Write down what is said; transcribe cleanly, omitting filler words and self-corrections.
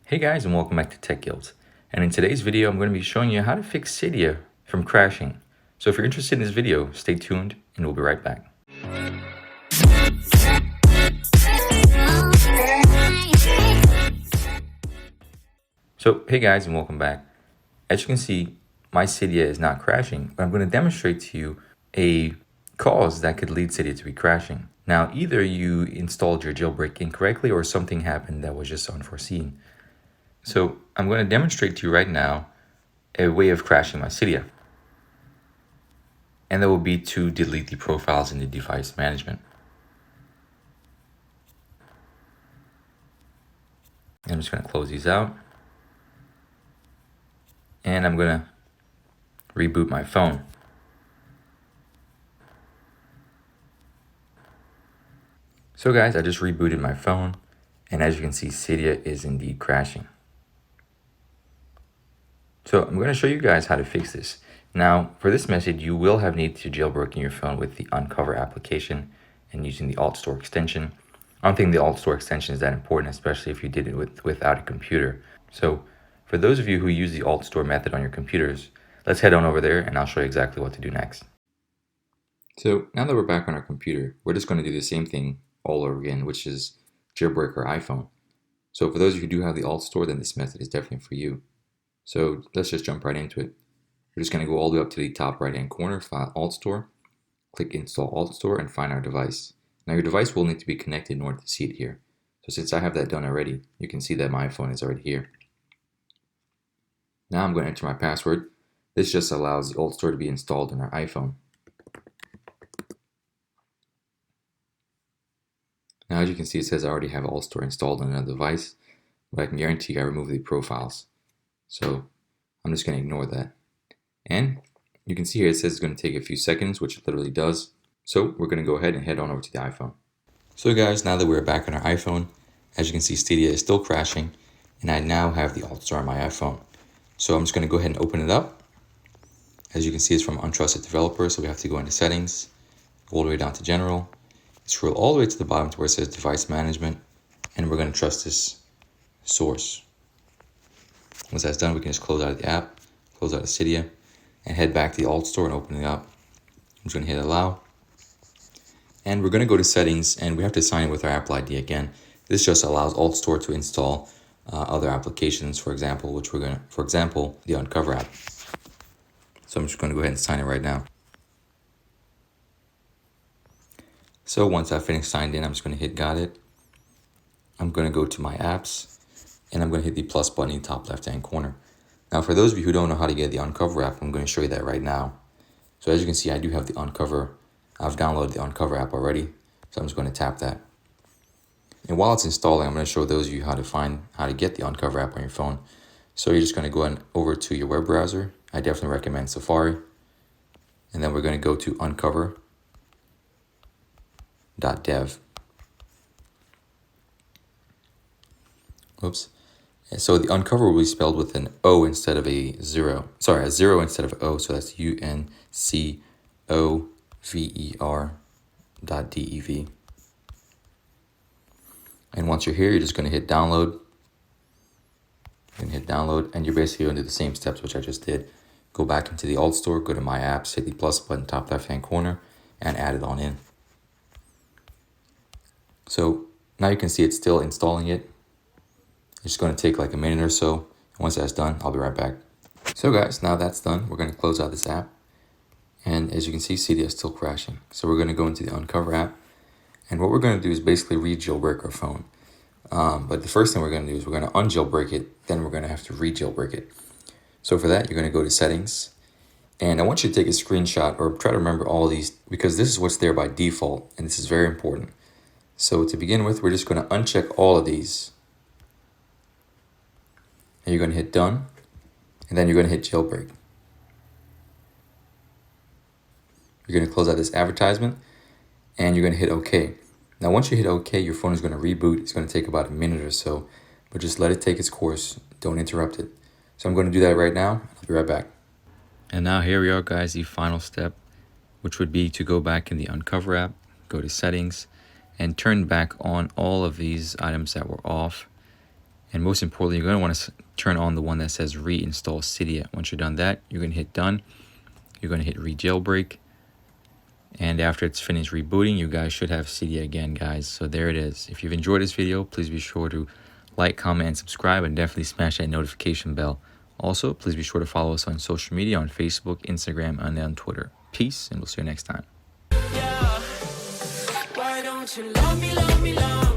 Hey guys, and welcome back to Tech Guilt. And in today's video, I'm going to be showing you how to fix Cydia from crashing. So if you're interested in this video, stay tuned and we'll be right back. So hey guys, and welcome back. As you can see, my Cydia is not crashing, but I'm going to demonstrate to you a cause that could lead Cydia to be crashing. Now, either you installed your jailbreak incorrectly or something happened that was just unforeseen. So I'm going to demonstrate to you right now a way of crashing my Cydia. And that will be to delete the profiles in the device management. I'm just going to close these out. And I'm going to reboot my phone. So guys, I just rebooted my phone. And as you can see, Cydia is indeed crashing. So I'm going to show you guys how to fix this. Now, for this method, you will have need to jailbroken your phone with the Uncover application and using the Alt Store extension. I don't think the Alt Store extension is that important, especially if you did it without a computer. So for those of you who use the Alt Store method on your computers, let's head on over there and I'll show you exactly what to do next. So now that we're back on our computer, we're just going to do the same thing all over again, which is jailbreak our iPhone. So for those of you who do have the Alt Store, then this method is definitely for you. So let's just jump right into it. We're just going to go all the way up to the top right hand corner, File Alt Store, click Install Alt Store, and find our device. Now your device will need to be connected in order to see it here. So since I have that done already, you can see that my iPhone is already here. Now I'm going to enter my password. This just allows the Alt Store to be installed on our iPhone. Now as you can see, it says I already have Alt Store installed on another device, but I can guarantee I removed the profiles. So I'm just going to ignore that. And you can see here it says it's going to take a few seconds, which it literally does. So we're going to go ahead and head on over to the iPhone. So guys, now that we're back on our iPhone, as you can see, Cydia is still crashing, and I now have the Alt Store on my iPhone. So I'm just going to go ahead and open it up. As you can see, it's from Untrusted Developer, so we have to go into Settings, all the way down to General, scroll all the way to the bottom to where it says Device Management, and we're going to trust this source. Once that's done, we can just close out of the app, close out of Cydia, and head back to the Alt Store and open it up. I'm just going to hit Allow. And we're going to go to Settings, and we have to sign in with our Apple ID again. This just allows Alt Store to install other applications, for example, the Uncover app. So I'm just going to go ahead and sign in right now. So once I finish signed in, I'm just going to hit Got It. I'm going to go to my apps, and I'm going to hit the plus button in the top left-hand corner. Now, for those of you who don't know how to get the Uncover app, I'm going to show you that right now. So as you can see, I do have the Uncover. I've downloaded the Uncover app already, so I'm just going to tap that. And while it's installing, I'm going to show those of you how to get the Uncover app on your phone. So you're just going to go over to your web browser. I definitely recommend Safari. And then we're going to go to uncover.dev. Oops. So the Uncover will be spelled with an O instead of a zero. Sorry, a zero instead of O. So that's UNCOVER.dev. And once you're here, you're just going to hit download. You're going to hit download, and you're basically going to do the same steps which I just did. Go back into the Alt Store, go to My Apps, hit the plus button top left-hand corner, and add it on in. So now you can see it's still installing it. It's just going to take like a minute or so. Once that's done, I'll be right back. So guys, now that's done, we're going to close out this app. And as you can see, Cydia is still crashing. So we're going to go into the Uncover app. And what we're going to do is basically re-jailbreak our phone. But the first thing we're going to do is we're going to unjailbreak it. Then we're going to have to re-jailbreak it. So for that, you're going to go to Settings. And I want you to take a screenshot or try to remember all of these, because this is what's there by default. And this is very important. So to begin with, we're just going to uncheck all of these. And you're going to hit Done. And then you're going to hit Jailbreak. You're going to close out this advertisement. And you're going to hit OK. Now, once you hit OK, your phone is going to reboot. It's going to take about a minute or so, but just let it take its course. Don't interrupt it. So I'm going to do that right now. I'll be right back. And now here we are, guys, the final step, which would be to go back in the Uncover app, go to Settings, and turn back on all of these items that were off. And most importantly, you're going to want to turn on the one that says reinstall Cydia. Once you're done that, you're going to hit done. You're going to hit re-jailbreak. And after it's finished rebooting, you guys should have Cydia again, guys. So there it is. If you've enjoyed this video, please be sure to like, comment, and subscribe, and definitely smash that notification bell. Also, please be sure to follow us on social media on Facebook, Instagram, and on Twitter. Peace, and we'll see you next time. Yeah. Why don't you love me, love me, love me?